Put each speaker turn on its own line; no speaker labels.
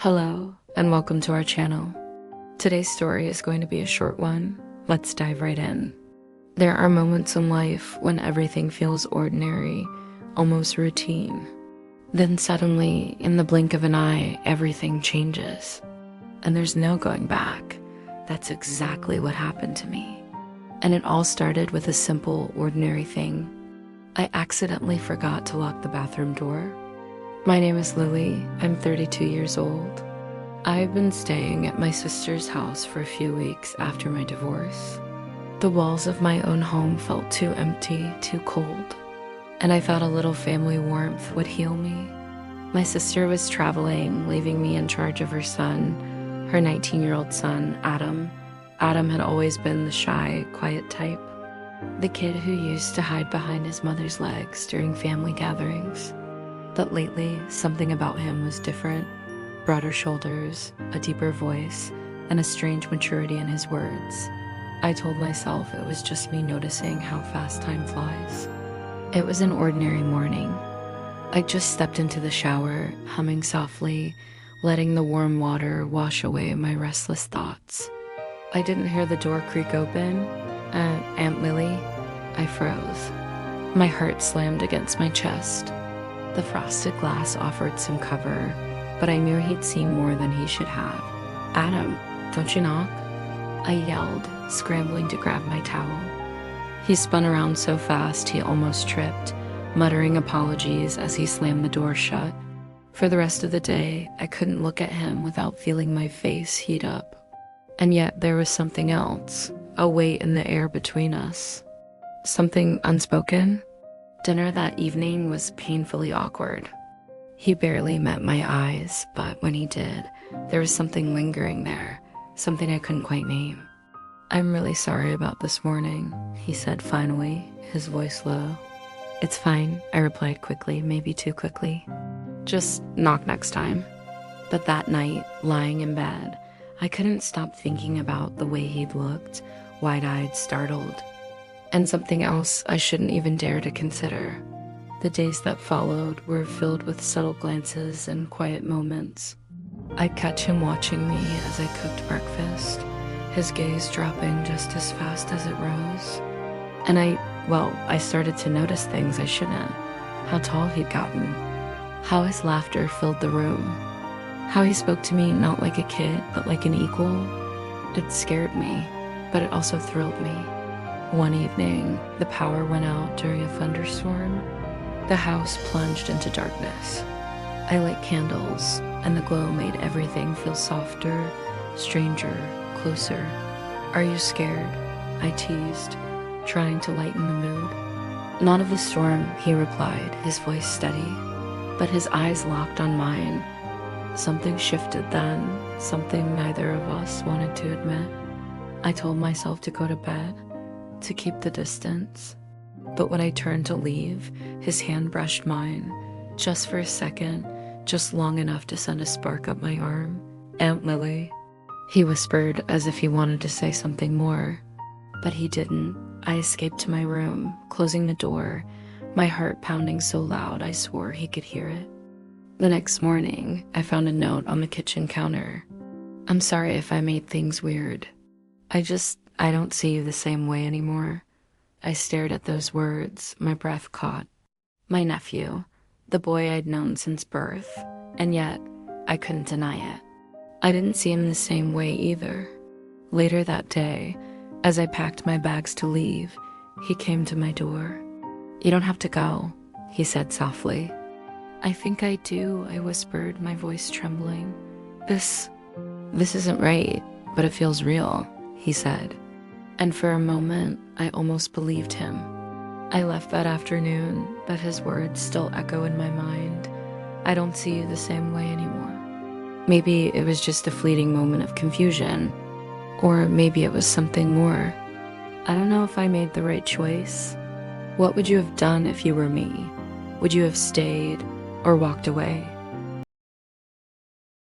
Hello, and welcome to our channel. Today's story is going to be a short one. Let's dive right in. There are moments in life when everything feels ordinary, almost routine. Then suddenly, in the blink of an eye, everything changes. And there's no going back. That's exactly what happened to me. And it all started with a simple, ordinary thing. I accidentally forgot to lock the bathroom door. My name is Lily. I'm 32 years old. I've been staying at my sister's house for a few weeks after my divorce. The walls of my own home felt too empty, too cold, and I thought a little family warmth would heal me. My sister was traveling, leaving me in charge of her son, her 19-year-old son, Adam. Adam had always been the shy, quiet type, the kid who used to hide behind his mother's legs during family gatherings. But lately, something about him was different. Broader shoulders, a deeper voice, and a strange maturity in his words. I told myself it was just me noticing how fast time flies. It was an ordinary morning. I just stepped into the shower, humming softly, letting the warm water wash away my restless thoughts. I didn't hear the door creak open. Aunt Lily? I froze. My heart slammed against my chest. The frosted glass offered some cover, but I knew he'd seen more than he should have. "Adam, don't you knock?" I yelled, scrambling to grab my towel. He spun around so fast he almost tripped, muttering apologies as he slammed the door shut. For the rest of the day, I couldn't look at him without feeling my face heat up. And yet there was something else, a weight in the air between us. Something unspoken. Dinner that evening was painfully awkward. He barely met my eyes, but when he did, there was something lingering there, something I couldn't quite name. "I'm really sorry about this morning," he said finally, his voice low. "It's fine," I replied quickly, maybe too quickly. "Just knock next time." But that night, lying in bed, I couldn't stop thinking about the way he'd looked, wide-eyed, startled. And something else I shouldn't even dare to consider. The days that followed were filled with subtle glances and quiet moments. I'd catch him watching me as I cooked breakfast, his gaze dropping just as fast as it rose. And I started to notice things I shouldn't. How tall he'd gotten. How his laughter filled the room. How he spoke to me not like a kid, but like an equal. It scared me, but it also thrilled me. One evening, the power went out during a thunderstorm. The house plunged into darkness. I lit candles, and the glow made everything feel softer, stranger, closer. "Are you scared?" I teased, trying to lighten the mood. "Not of the storm," he replied, his voice steady, but his eyes locked on mine. Something shifted then, something neither of us wanted to admit. I told myself to go to bed, to keep the distance. But when I turned to leave, his hand brushed mine, just for a second, just long enough to send a spark up my arm. "Aunt Lily," he whispered as if he wanted to say something more. But he didn't. I escaped to my room, closing the door, my heart pounding so loud I swore he could hear it. The next morning, I found a note on the kitchen counter. "I'm sorry if I made things weird. I don't see you the same way anymore." I stared at those words, my breath caught. My nephew, the boy I'd known since birth, and yet I couldn't deny it. I didn't see him the same way either. Later that day, as I packed my bags to leave, he came to my door. "You don't have to go," he said softly. "I think I do," I whispered, my voice trembling. This isn't right, but it feels real," he said. And for a moment, I almost believed him. I left that afternoon, but his words still echo in my mind. "I don't see you the same way anymore." Maybe it was just a fleeting moment of confusion, or maybe it was something more. I don't know if I made the right choice. What would you have done if you were me? Would you have stayed or walked away?